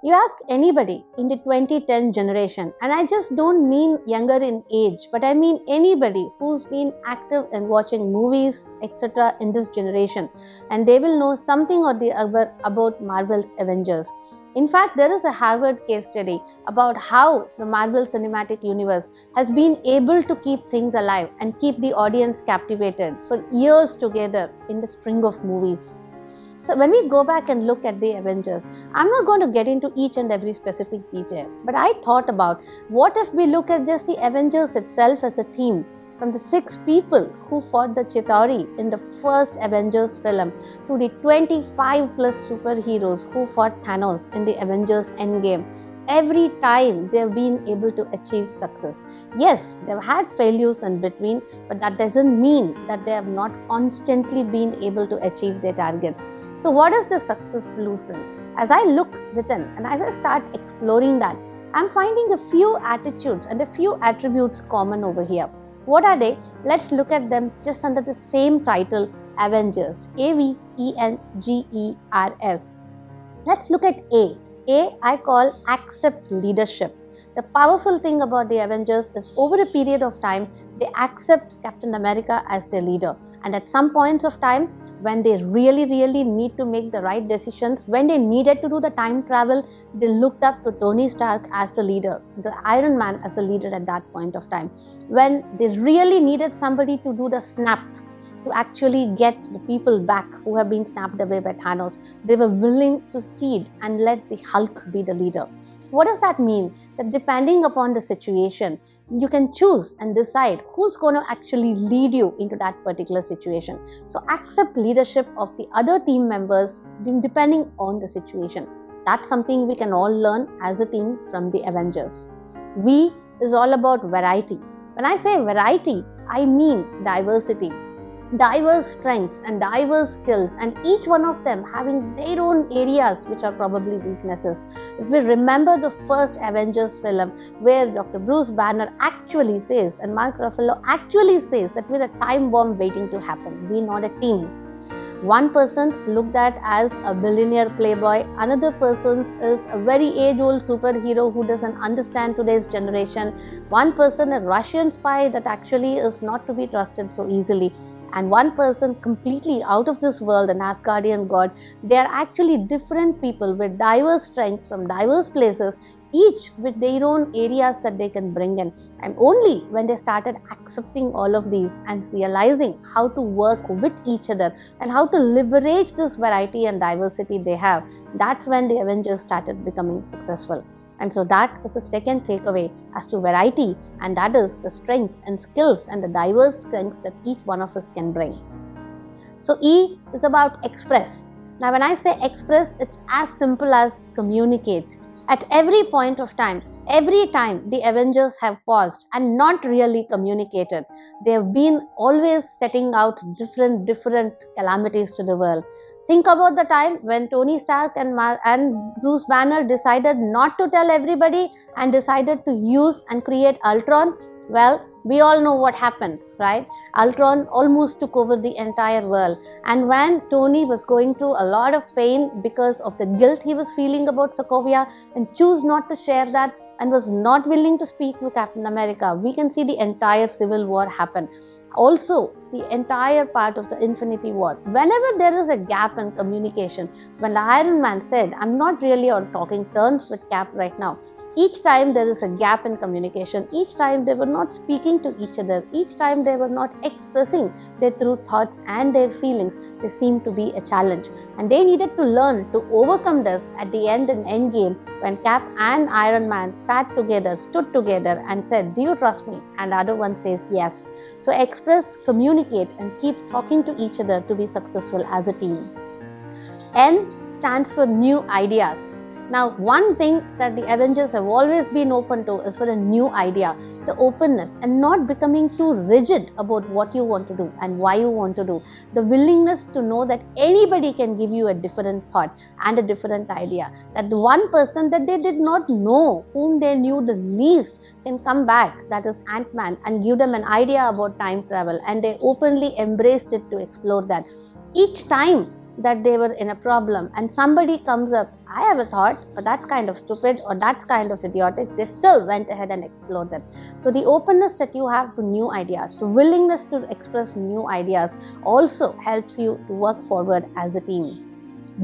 You ask anybody in the 2010 generation, and I just don't mean younger in age, but I mean anybody who's been active in watching movies, etc. in this generation, and they will know something or the other about Marvel's Avengers. In fact, there is a Harvard case study about how the Marvel Cinematic Universe has been able to keep things alive and keep the audience captivated for years together in the string of movies. So when we go back and look at the Avengers, I'm not going to get into each and every specific detail, but I thought about what if we look at just the Avengers itself as a team, from the 6 people who fought the Chitauri in the first Avengers film to the 25 plus superheroes who fought Thanos in the Avengers Endgame. Every time they have been able to achieve success. Yes, they've had failures in between, but that doesn't mean that they have not constantly been able to achieve their targets. So what is the success blueprint? As I look within and as I start exploring that, I'm finding a few attitudes and a few attributes common over here. What are they? Let's look at them just under the same title, Avengers, Avengers. Let's look at A. I call accept leadership. The powerful thing about the Avengers is over a period of time, they accept Captain America as their leader. And at some points of time, when they really need to make the right decisions, when they needed to do the time travel, they looked up to Tony Stark as the leader, the Iron Man as a leader at that point of time. When they really needed somebody to do the snap, to actually get the people back who have been snapped away by Thanos, they were willing to cede and let the Hulk be the leader. What does that mean? That depending upon the situation, you can choose and decide who's going to actually lead you into that particular situation. So accept leadership of the other team members depending on the situation. That's something we can all learn as a team from the Avengers. V is all about variety. When I say variety, I mean diversity. Diverse strengths and diverse skills, and each one of them having their own areas which are probably weaknesses. If we remember the first Avengers film where Dr. Bruce Banner actually says and Mark Ruffalo actually says that we're a time bomb waiting to happen, we're not a team. One person's looked at as a billionaire playboy, another person's is a very age-old superhero who doesn't understand today's generation, one person a Russian spy that actually is not to be trusted so easily, and one person completely out of this world, an Asgardian god. They are actually different people with diverse strengths from diverse places, each with their own areas that they can bring in. And only when they started accepting all of these and realizing how to work with each other and how to leverage this variety and diversity they have, that's when the Avengers started becoming successful. And so that is the second takeaway as to variety, and that is the strengths and skills and the diverse strengths that each one of us can bring. So E is about express. Now when I say express, it's as simple as communicate. At every point of time, every time the Avengers have paused and not really communicated, they have been always setting out different calamities to the world. Think about the time when Tony Stark and Bruce Banner decided not to tell everybody and decided to use and create Ultron. Well, we all know what happened, right? Ultron almost took over the entire world. And when Tony was going through a lot of pain because of the guilt he was feeling about Sokovia and chose not to share that and was not willing to speak to Captain America, we can see the entire Civil War happen. Also, the entire part of the Infinity War. Whenever there is a gap in communication, when the Iron Man said, I'm not really on talking terms with Cap right now, each time there is a gap in communication, each time they were not speaking to each other, each time they were not expressing their true thoughts and their feelings, they seemed to be a challenge. And they needed to learn to overcome this at the end in Endgame when Cap and Iron Man sat together, stood together and said, do you trust me? And the other one says yes. So express, communicate and keep talking to each other to be successful as a team. N stands for new ideas. Now, one thing that the Avengers have always been open to is for a new idea, the openness, and not becoming too rigid about what you want to do and why you want to do. The willingness to know that anybody can give you a different thought and a different idea. That the one person that they did not know, whom they knew the least, can come back, that is Ant-Man, and give them an idea about time travel, and they openly embraced it to explore that. Each time that they were in a problem and somebody comes up, I have a thought, but that's kind of stupid or that's kind of idiotic, they still went ahead and explored them. So the openness that you have to new ideas, the willingness to express new ideas also helps you to work forward as a team.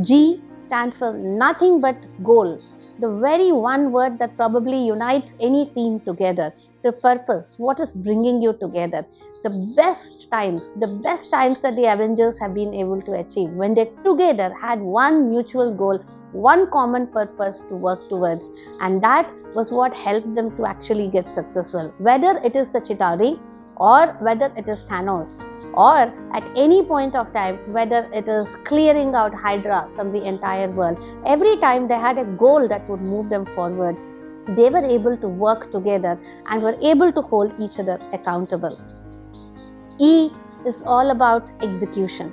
G stands for nothing but goal. The very one word that probably unites any team together. The purpose, what is bringing you together. The best times that the Avengers have been able to achieve when they together had one mutual goal, one common purpose to work towards, and that was what helped them to actually get successful. Whether it is the Chitauri or whether it is Thanos, or at any point of time, whether it is clearing out Hydra from the entire world, every time they had a goal that would move them forward, they were able to work together and were able to hold each other accountable. E is all about execution.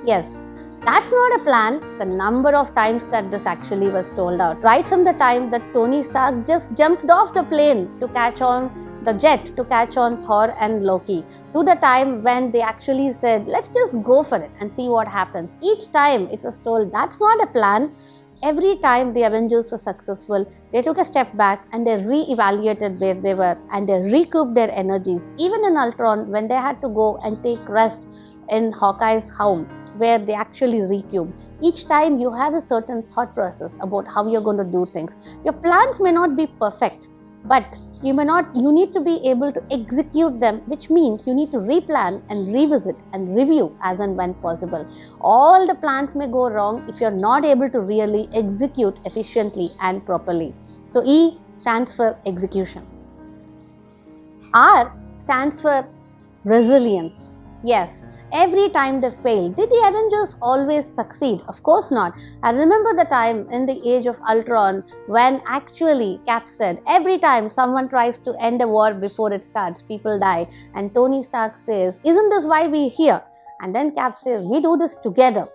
Yes, that's not a plan. The number of times that this actually was told out, right from the time that Tony Stark just jumped off the plane to catch on the jet, to catch on Thor and Loki, to the time when they actually said, let's just go for it and see what happens. Each time it was told, that's not a plan. Every time the Avengers were successful, they took a step back and they re-evaluated where they were and they recouped their energies. Even in Ultron, when they had to go and take rest in Hawkeye's home, where they actually recube. Each time you have a certain thought process about how you're going to do things. Your plans may not be perfect, but you need to be able to execute them, which means you need to replan and revisit and review as and when possible. All the plans may go wrong if you're not able to really execute efficiently and properly. So E stands for execution. R stands for resilience. Yes, every time they failed. Did the Avengers always succeed? Of course not. I remember the time in the Age of Ultron when actually Cap said, every time someone tries to end a war before it starts, people die. And Tony Stark says, isn't this why we're here? And then Cap says, we do this together.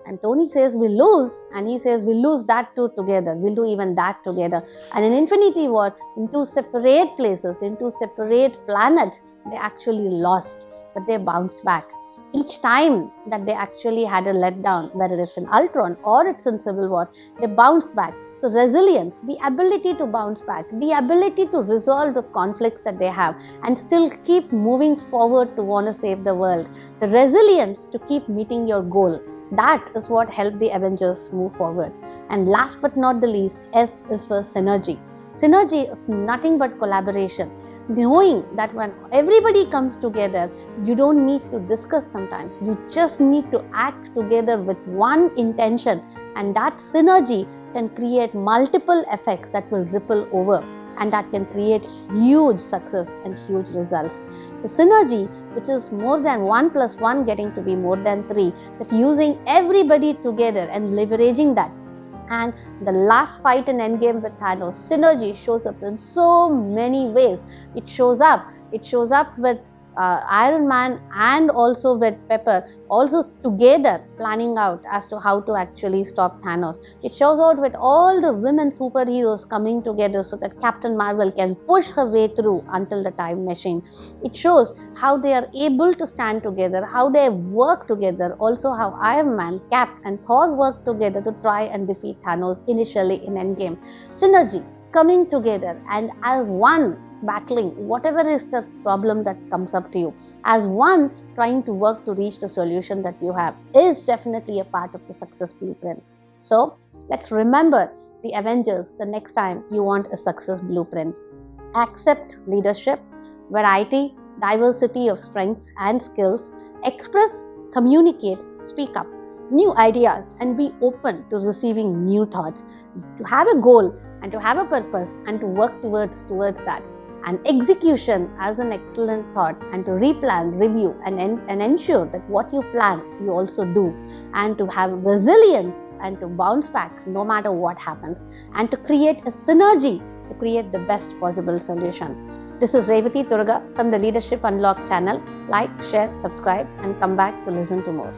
And Tony says, we lose. And he says, we lose that too together. We'll do even that together. And in Infinity War, in two separate places, in two separate planets, they actually lost. But they bounced back. Each time that they actually had a letdown, whether it's in Ultron or it's in Civil War, they bounced back. So resilience, the ability to bounce back, the ability to resolve the conflicts that they have and still keep moving forward to want to save the world. The resilience to keep meeting your goal. That is what helped the Avengers move forward. And last but not the least, S is for synergy. Synergy is nothing but collaboration. Knowing that when everybody comes together, you don't need to discuss sometimes. You just need to act together with one intention. And that synergy can create multiple effects that will ripple over. And that can create huge success and huge results. So synergy, which is more than 1 + 1 getting to be more than 3, that using everybody together and leveraging that. And the last fight in Endgame with Thanos, synergy shows up in so many ways. It shows up with Iron Man and also with Pepper, also together planning out as to how to actually stop Thanos. It shows out with all the women superheroes coming together so that Captain Marvel can push her way through until the time machine. It shows how they are able to stand together, how they work together, also how Iron Man, Cap and Thor work together to try and defeat Thanos initially in Endgame. Synergy, coming together and as one, battling whatever is the problem that comes up to you, as one trying to work to reach the solution that you have, is definitely a part of the success blueprint. So let's remember the Avengers the next time you want a success blueprint. Accept leadership, variety, diversity of strengths and skills, express, communicate, speak up, new ideas and be open to receiving new thoughts, to have a goal and to have a purpose and to work towards that. And execution as an excellent thought, and to replan, review and ensure that what you plan you also do, and to have resilience and to bounce back no matter what happens, and to create a synergy to create the best possible solution. This is Revati Turga from the Leadership Unlocked channel. Like, share, subscribe and come back to listen to more.